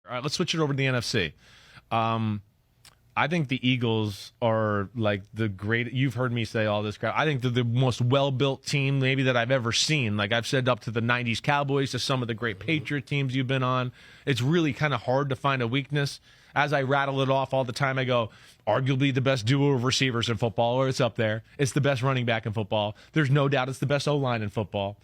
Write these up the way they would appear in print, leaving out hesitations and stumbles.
All right, let's switch it over to the NFC. I think the Eagles are like the great. You've heard me say all this crap. I think they're the most well-built team maybe that I've ever seen. Like I've said, up to the '90s Cowboys, to some of the great Patriot teams you've been on. It's really kind of hard to find a weakness. As I rattle it off all the time, I go, arguably the best duo of receivers in football, or it's up there. It's the best running back in football. There's no doubt it's the best O-line in football.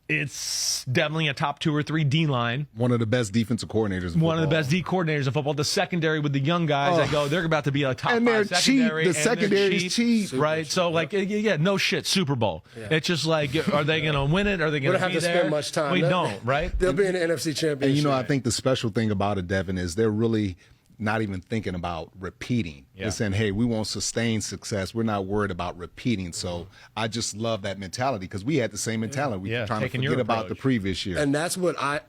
It's definitely a top 2 or 3 D-line. One of the best defensive coordinators in football. One of the best D coordinators in football. The secondary with the young guys, I go, they're about to be a top and 5 secondary. The secondary is cheap. Right? So, like, yeah, no shit, Super Bowl. Yeah. It's just like, are they going to win it? Are they going to be there? We don't have to spend much time. We don't, right? They'll be in the NFC Championship. And, I think the special thing about it, Devin, is they're really not even thinking about repeating. Yeah. They're saying, hey, we want sustained success. We're not worried about repeating. So I just love that mentality because we had the same mentality. We were trying to forget about the previous year. And that's what I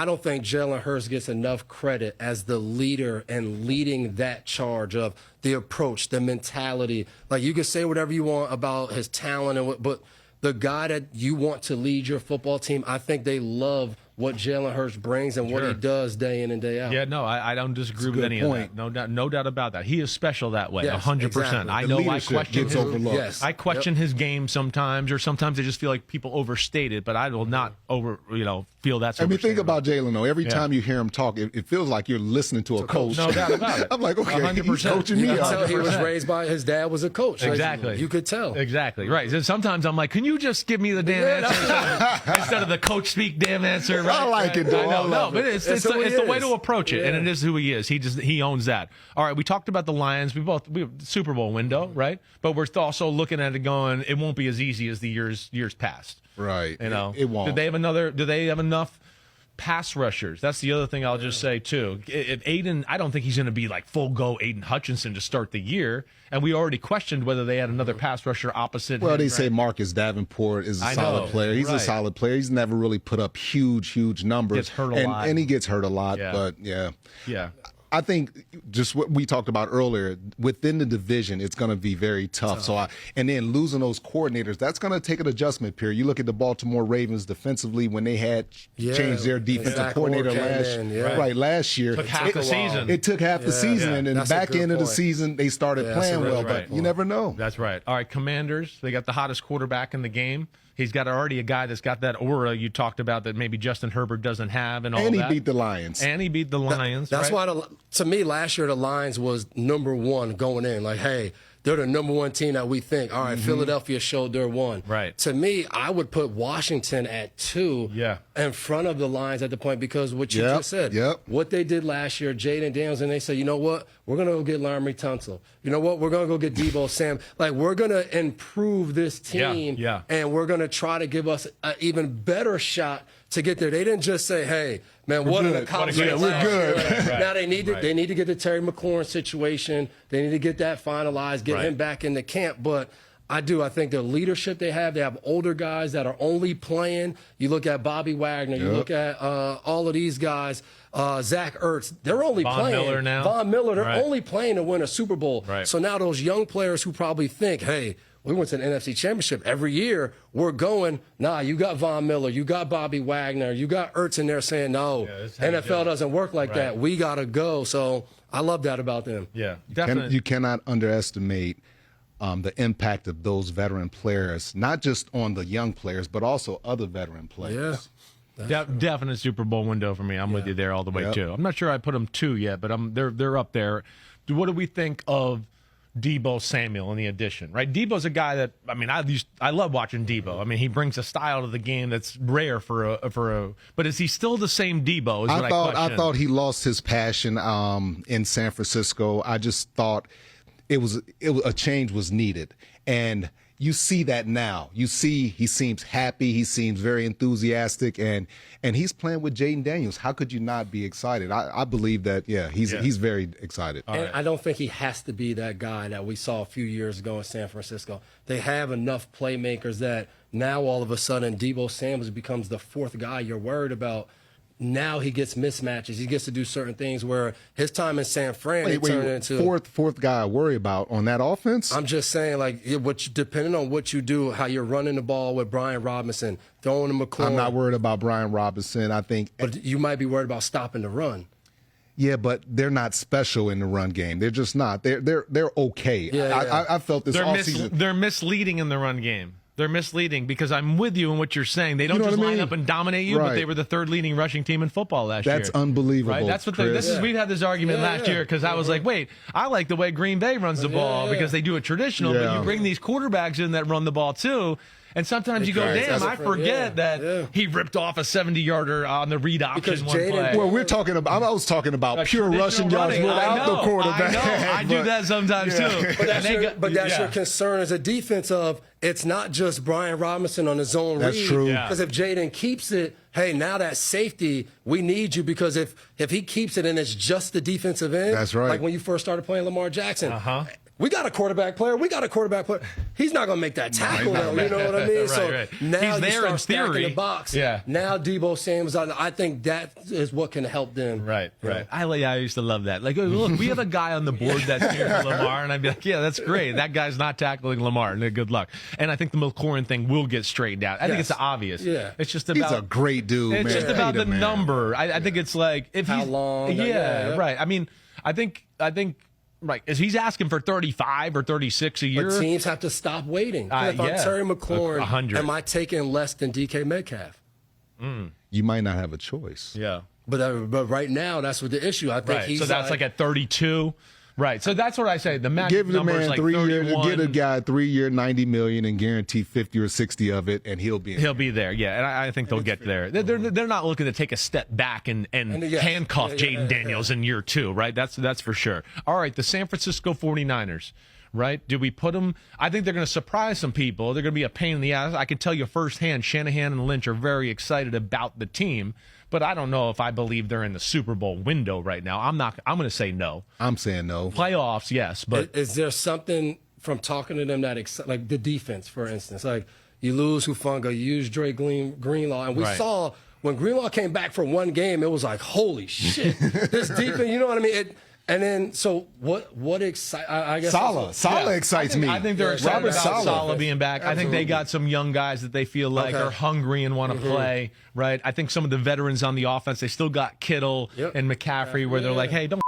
don't think Jalen Hurts gets enough credit as the leader and leading that charge of the approach, the mentality. Like, you can say whatever you want about his talent, but the guy that you want to lead your football team, I think they love what Jalen Hurts brings and what he does day in and day out. Yeah, no, I don't disagree with any of that. No doubt about that. He is special that way, 100%. Exactly. I know I question his game sometimes, or sometimes I just feel like people overstate it, but I will not feel that's. I mean, think about Jalen, though. Every time you hear him talk, it feels like you're listening to a coach. No doubt about it. I'm like, okay, 100%. he's coaching me. You can tell he was raised by his dad was a coach. Exactly. Like, you could tell. Exactly, right. So sometimes I'm like, can you just give me the damn answer instead of the coach speak damn answer? Right? I like it, though. No, but it's the way to approach it, and it is who he is. He owns that. All right, we talked about the Lions. We have Super Bowl window, right? But we're also looking at it going, it won't be as easy as the years past. Right. It won't. Do they have enough pass rushers? That's the other thing I'll just say too. If Aiden, I don't think he's going to be like full go Aiden Hutchinson to start the year. And we already questioned whether they had another pass rusher opposite. Well, they say Marcus Davenport is a solid player. He's a solid player. He's never really put up huge numbers. Gets hurt a lot. And he gets hurt a lot. Yeah. But yeah. I think just what we talked about earlier, within the division, it's going to be very tough. And then losing those coordinators, that's going to take an adjustment period. You look at the Baltimore Ravens defensively when they had changed their defensive coordinator last year. It took half the season. It took half the season. And then the back end of the season, they started playing well. But you never know. That's right. All right, Commanders, they got the hottest quarterback in the game. He's got already a guy that's got that aura you talked about that maybe Justin Herbert doesn't have, and all that. And he beat the Lions. That's why, to me, last year the Lions was number one going in. Like, hey, they're the number one team that we think. All right, Philadelphia showed they're one. Right. To me, I would put Washington at 2 in front of the Lions at the point because what you just said, what they did last year, Jaden Daniels, and they said, you know what, we're going to go get Laramie Tunsil. You know what, we're going to go get Debo Sam. Like, we're going to improve this team, and we're going to try to give us an even better shot to get there. They didn't just say, hey, man, what an accomplishment. We're good. Now they need to get the Terry McLaurin situation. They need to get that finalized, get him back in the camp. But I think the leadership they have older guys that are only playing. You look at Bobby Wagner. You look at all of these guys. Zach Ertz, they're only playing. Miller now. Von Miller, they're only playing to win a Super Bowl. Right. So now those young players who probably think, hey, we went to the NFC Championship every year. We're going, you got Von Miller, you got Bobby Wagner, you got Ertz in there saying, no, NFL doesn't work like that. We got to go. So I love that about them. Yeah, definitely. You cannot underestimate the impact of those veteran players, not just on the young players, but also other veteran players. Definite Super Bowl window for me. I'm with you there all the way too. I'm not sure I put them 2 yet, but they're up there. What do we think of Debo Samuel in the addition, right? Debo's a guy that, I mean, I love watching Debo. I mean, he brings a style to the game that's rare but is he still the same Debo? I thought he lost his passion in San Francisco. I just thought a change was needed. And you see that now. You see he seems happy. He seems very enthusiastic, and he's playing with Jaden Daniels. How could you not be excited? I believe that, he's very excited. And I don't think he has to be that guy that we saw a few years ago in San Francisco. They have enough playmakers that now all of a sudden Debo Samuel becomes the fourth guy you're worried about. Now he gets mismatches. He gets to do certain things where his time in San Fran turned into fourth guy I worry about on that offense. I'm just saying, like, depending on what you do, how you're running the ball with Brian Robinson, throwing to McCoy. I'm not worried about Brian Robinson. I think, but you might be worried about stopping the run. Yeah, but they're not special in the run game. They're just not. They're okay. I felt this offseason. They're misleading in the run game. They're misleading because I'm with you in what you're saying. They don't just line up and dominate you, but they were the third leading rushing team in football last year. That's unbelievable. Right? That's what we've had this argument last year because I was like, wait, I like the way Green Bay runs the ball because they do it traditional, but you bring these quarterbacks in that run the ball too. And sometimes you go, damn, I forget that he ripped off a 70-yarder on the read option one play. Well, we're talking about. I was talking about pure rushing yards without the quarterback. I do that sometimes too. But that's your concern as a defense of it's not just Brian Robinson on the zone read. That's true. Because if Jaden keeps it, hey, now that safety, we need you because if he keeps it and it's just the defensive end, that's right. Like when you first started playing Lamar Jackson. We got a quarterback player. He's not going to make that tackle, though. You know what I mean? Right. Now he's there in stacking theory. The box. Yeah. Now Deebo Samuel's out. I think that is what can help them. Right. I used to love that. Like, look, we have a guy on the board that's here for Lamar, and I'd be like, yeah, that's great. That guy's not tackling Lamar. And good luck. And I think the McLaurin thing will get straightened out. I think it's obvious. Yeah. It's just about. He's a great dude. It's man. just about the number. I think it's like if how he's long. Right. I mean, I think. Right, is he's asking for 35 or 36 a year? But teams have to stop waiting. If I'm Terry McLaurin, 100. am I taking less than DK Metcalf? You might not have a choice. Yeah. But right now, that's what the issue. I think he's so that's like at 32. Right. So that's what I say. The max give the number man is like 3 years. 31. Get a guy 3 year, $90 million, and guarantee 50 or 60 of it, and he'll be there. Yeah, and I think they'll get there. They're not looking to take a step back and handcuff Jaden Daniels in year 2, right? That's for sure. All right, the San Francisco 49ers. Right? Do we put them? I think they're going to surprise some people. They're going to be a pain in the ass. I can tell you firsthand, Shanahan and Lynch are very excited about the team, but I don't know if I believe they're in the Super Bowl window right now. I'm going to say no. I'm saying no. Playoffs, yes, but is there something from talking to them that like the defense, for instance, like you lose Hufanga, you use Dre Greenlaw, and we saw when Greenlaw came back for one game, it was like, holy shit, this defense, you know what I mean? And then, so what excites? I guess Saleh excites me. I think they're excited about Saleh being back. Absolutely. I think they got some young guys that they feel like are hungry and want to play. Right. I think some of the veterans on the offense, they still got Kittle and McCaffrey, where they're like, hey, don't.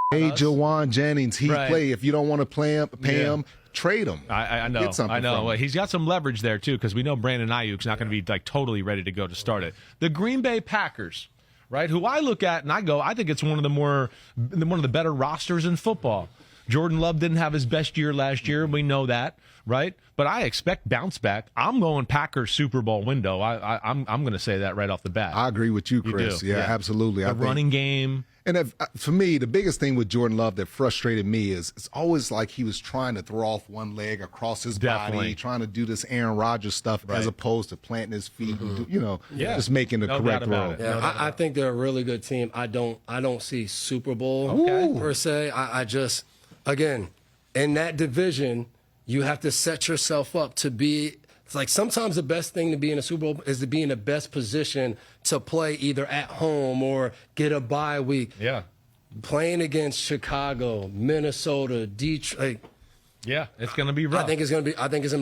Hey, Jawan Jennings, play. If you don't want to pay him. Trade him. I know. I know. Well, he's got some leverage there too, because we know Brandon Ayuk's not going to be like totally ready to go to start it. The Green Bay Packers. Right, who I look at and I think it's one of the better rosters in football. Jordan Love didn't have his best year last year. We know that, right? But I expect bounce back. I'm going Packers Super Bowl window. I'm going to say that right off the bat. I agree with you, Chris. Yeah, absolutely. The running game. And for me, the biggest thing with Jordan Love that frustrated me is it's always like he was trying to throw off one leg across his body, trying to do this Aaron Rodgers stuff as opposed to planting his feet and just making the correct throw. Yeah, I think they're a really good team. I don't see Super Bowl per se. I just, again, in that division, you have to set yourself up to be. It's like sometimes the best thing to be in a Super Bowl is to be in the best position to play either at home or get a bye week. Yeah. Playing against Chicago, Minnesota, Detroit. Yeah, it's going to be rough. I think it's going to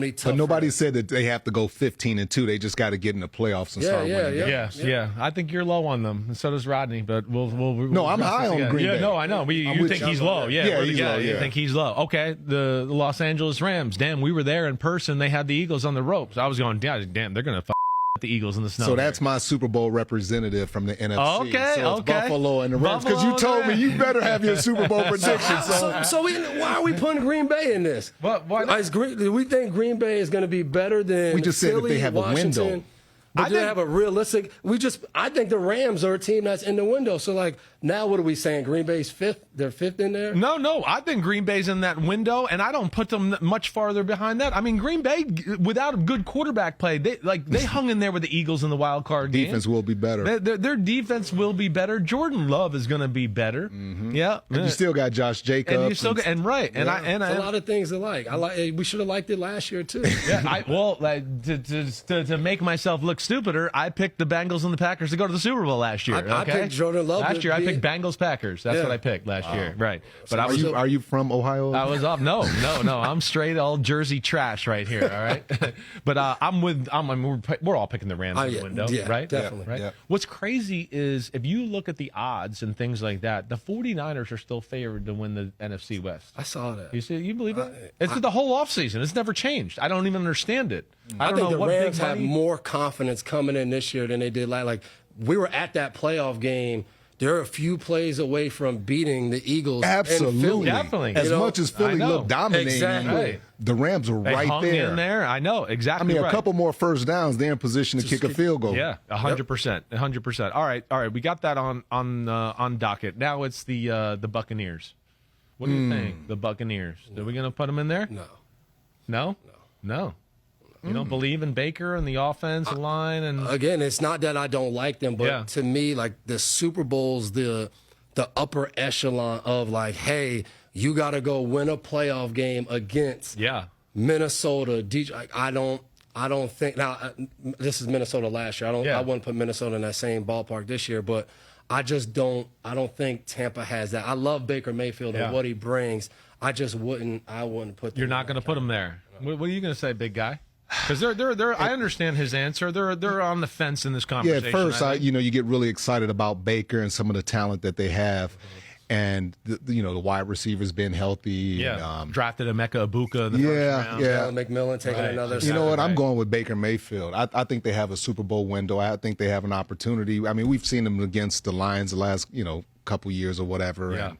be tough. But nobody said that they have to go 15-2. They just got to get in the playoffs and start winning. Yeah. I think you're low on them, and so does Rodney. But we'll no, I'm high on Green Bay. Yeah, no, I know. You think he's low? Yeah, he's low. You think he's low? Okay, the Los Angeles Rams. Damn, we were there in person. They had the Eagles on the ropes. I was going, damn, they're going to the Eagles in the snow. So that's my Super Bowl representative from the NFC. Okay, so it's Buffalo and the Rams. Because you told me you better have your Super Bowl prediction. So why are we putting Green Bay in this? Why do we think Green Bay is going to be better than We just Philly, said if they have Washington? a window. But do they have a realistic? I think the Rams are a team that's in the window. So now what are we saying? Green Bay's fifth? They're fifth in there? No. I think Green Bay's in that window, and I don't put them much farther behind that. I mean, Green Bay, without a good quarterback play, they hung in there with the Eagles in the wild card game. Defense will be better. Their defense will be better. Jordan Love is going to be better. Mm-hmm. Yeah, and you still got Josh Jacobs. And you still got, and right, and a lot of things alike. We should have liked it last year too. Yeah, to make myself look stupider, I picked the Bengals and the Packers to go to the Super Bowl last year. I picked Jordan Love. Last year, I picked Bengals Packers. That's what I picked last year, right? But are you from Ohio? I was off. No. I'm straight all Jersey trash right here. All right, but we're all picking the Rams in the window, right? Definitely. Right. Yeah. What's crazy is if you look at the odds and things like that, the 49ers are still favored to win the NFC West. I saw that. You believe it? It's the whole offseason. It's never changed. I don't even understand it. I think the Rams have more confidence coming in this year than they did last. Like, we were at that playoff game. They're a few plays away from beating the Eagles. Absolutely. Definitely. As much as Philly looked dominating, exactly. the Rams were They right hung there. in there. I know, exactly. A couple more first downs, they're in position to kick a field goal. Yeah, 100%. 100%. All right. We got that on docket. Now it's the Buccaneers. What do you think? The Buccaneers. Are we going to put them in there? No. You don't believe in Baker and the offensive line? And again, it's not that I don't like them, but to me, like, the Super Bowl's the upper echelon of, like, hey, you got to go win a playoff game against Minnesota. I don't think now. This is Minnesota last year. I wouldn't put Minnesota in that same ballpark this year, but I just don't. I don't think Tampa has that. I love Baker Mayfield and what he brings. I just wouldn't. I wouldn't put. You're not going to put him there. What are you going to say, big guy? Because they're. I understand his answer. They're on the fence in this conversation. Yeah, at first, you get really excited about Baker and some of the talent that they have, and the wide receivers being healthy. Yeah, drafted Emeka Ibuka in the first round. Jalen McMillan taking another. You know what? I'm going with Baker Mayfield. I think they have a Super Bowl window. I think they have an opportunity. I mean, we've seen them against the Lions the last couple years or whatever.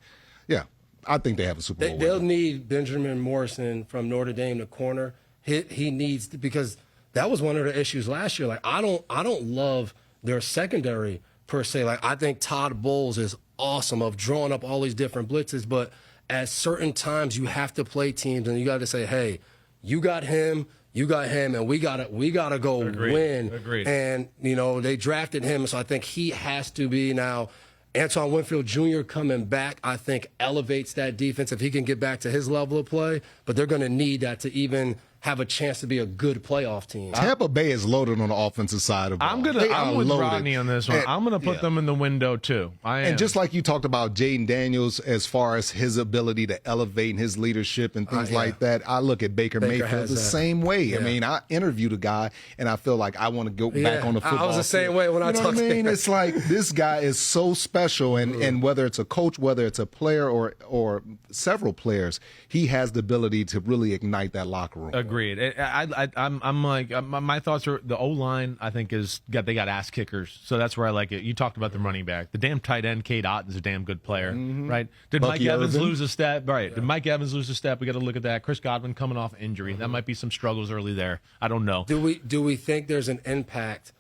Yeah. And I think they have a Super Bowl window. They'll need Benjamin Morrison from Notre Dame, the corner. He needs to, because that was one of the issues last year. Like, I don't love their secondary per se. Like, I think Todd Bowles is awesome of drawing up all these different blitzes, but at certain times you have to play teams and you got to say, hey, you got him, and we gotta go win. Agreed. And they drafted him, so I think he has to be now. Antoine Winfield Jr. coming back, I think, elevates that defense if he can get back to his level of play. But they're going to need that to even have a chance to be a good playoff team. Tampa Bay is loaded on the offensive side of the ball. I'm with Rodney on this one. I'm going to put them in the window too. And just like you talked about Jaden Daniels, as far as his ability to elevate his leadership and things like that, I look at Baker Mayfield the same way. Yeah. I mean, I interviewed a guy, and I feel like I want to go back on the football. I was the same way when I talked to him. It's like, this guy is so special, and whether it's a coach, whether it's a player or several players, he has the ability to really ignite that locker room. Agreed. I'm like, my thoughts are the O-line, I think, they got ass kickers, so that's where I like it. You talked about the running back. The damn tight end, Cade Otton's a damn good player, right? Did Mike Evans lose a step? Right. Did Mike Evans lose a step? We got to look at that. Chris Godwin coming off injury. That might be some struggles early there. I don't know. Do we think there's an impact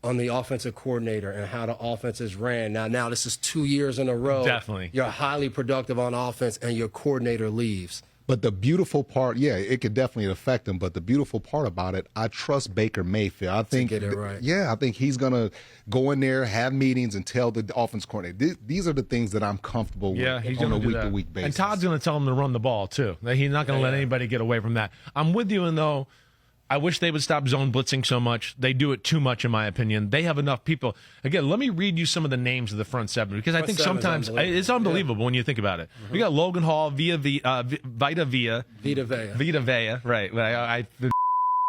on the offensive coordinator and how the offense is ran? Now this is 2 years in a row. Definitely. You're highly productive on offense, and your coordinator leaves. But the beautiful part, it could definitely affect him. But the beautiful part about it, I trust Baker Mayfield. I think, get it right. I think he's gonna go in there, have meetings, and tell the offense coordinator. These are the things that I'm comfortable with he's on a week-to-week basis. And Todd's going to tell him to run the ball too. He's not going to let anybody get away from that. I'm with you, and though I wish they would stop zone blitzing so much. They do it too much, in my opinion. They have enough people. Again, let me read you some of the names of the front seven, because I think sometimes it's unbelievable when you think about it. We got Logan Hall, Vita Vea, right?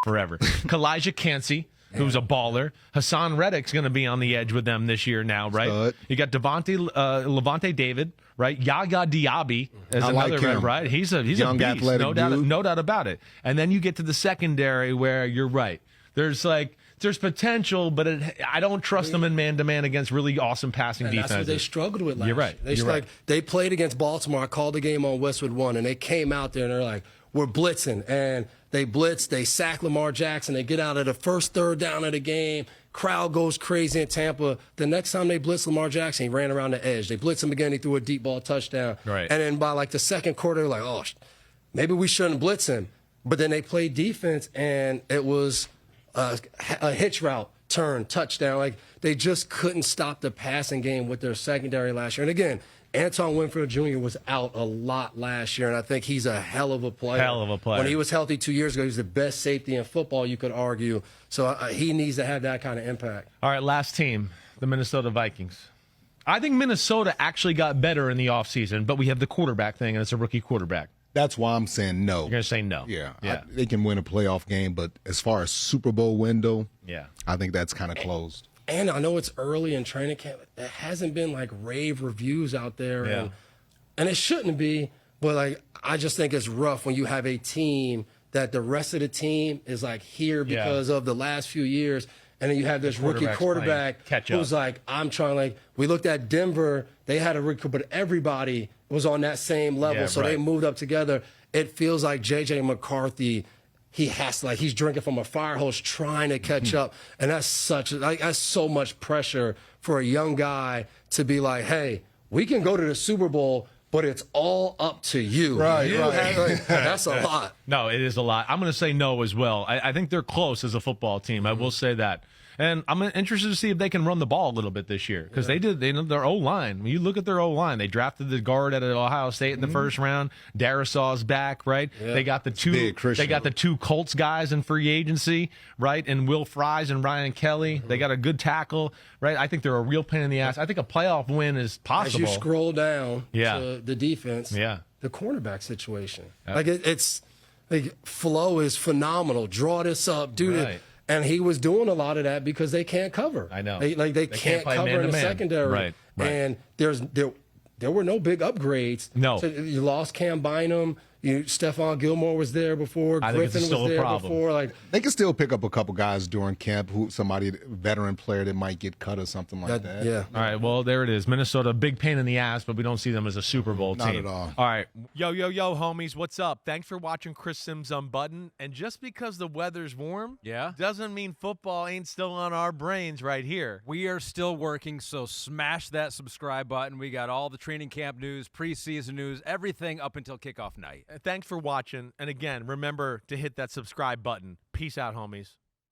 Forever. Kalijah Cansey, who's a baller. Hassan Reddick's going to be on the edge with them this year now, right? Stud. You got Levante David, right? Yaya Diaby is another, him. right? He's a young, beast, athletic no doubt about it. And then you get to the secondary where you're right. There's potential, but I don't trust them in man-to-man against really awesome passing defenses. That's what they struggled with last year. You're right. They played against Baltimore. I called the game on Westwood 1, and they came out there, and they're like, we're blitzing. And they blitz, they sack Lamar Jackson, they get out of the first third down of the game. Crowd goes crazy in Tampa. The next time they blitzed Lamar Jackson, he ran around the edge. They blitzed him again, he threw a deep ball touchdown. Right. And then by like the second quarter, they're like, oh, maybe we shouldn't blitz him. But then they played defense, and it was a hitch route, turn, touchdown. Like, they just couldn't stop the passing game with their secondary last year. And again, Antoine Winfield Jr. was out a lot last year, and I think he's a hell of a player. When he was healthy 2 years ago, he was the best safety in football, you could argue. So he needs to have that kind of impact. All right, last team, the Minnesota Vikings. I think Minnesota actually got better in the offseason, but we have the quarterback thing, and it's a rookie quarterback. That's why I'm saying no. You're going to say no. Yeah. They can win a playoff game, but as far as Super Bowl window, I think that's kind of closed. And I know it's early in training camp. There hasn't been, like, rave reviews out there. Yeah. And it shouldn't be, but, like, I just think it's rough when you have a team that the rest of the team is, like, here because of the last few years. And then you have this rookie quarterback who's like, I'm trying, like, we looked at Denver. They had a rookie, but everybody was on that same level. So they moved up together. It feels like J.J. McCarthy, he has to, like, he's drinking from a fire hose trying to catch up. And that's that's so much pressure for a young guy to be like, hey, we can go to the Super Bowl, but it's all up to you. Right. That's a lot. No, it is a lot. I'm going to say no as well. I think they're close as a football team. I will say that. And I'm interested to see if they can run the ball a little bit this year because they know their O-line. When you look at their O-line, they drafted the guard at Ohio State in the first round. Darrisaw's back, right? Yeah. They got the two Colts guys in free agency, right? And Will Fries and Ryan Kelly. They got a good tackle, right? I think they're a real pain in the ass. I think a playoff win is possible. As you scroll down to the defense, the cornerback situation. Like it's like Flo is phenomenal. Draw this up, dude. Right. And he was doing a lot of that because they can't cover. I know. They can't cover in the secondary. Right. And there were no big upgrades. No. So you lost Cam Bynum. Stephon Gilmore was there before. Griffin was there before. Like they can still pick up a couple guys during camp, veteran player that might get cut or something like that. Yeah. All right. Well, there it is. Minnesota, big pain in the ass, but we don't see them as a Super Bowl team. Not at all. All right. Yo, homies. What's up? Thanks for watching Cris Sims Unbuttoned. And just because the weather's warm, doesn't mean football ain't still on our brains right here. We are still working, so smash that subscribe button. We got all the training camp news, preseason news, everything up until kickoff night. Thanks for watching. And again, remember to hit that subscribe button. Peace out, homies.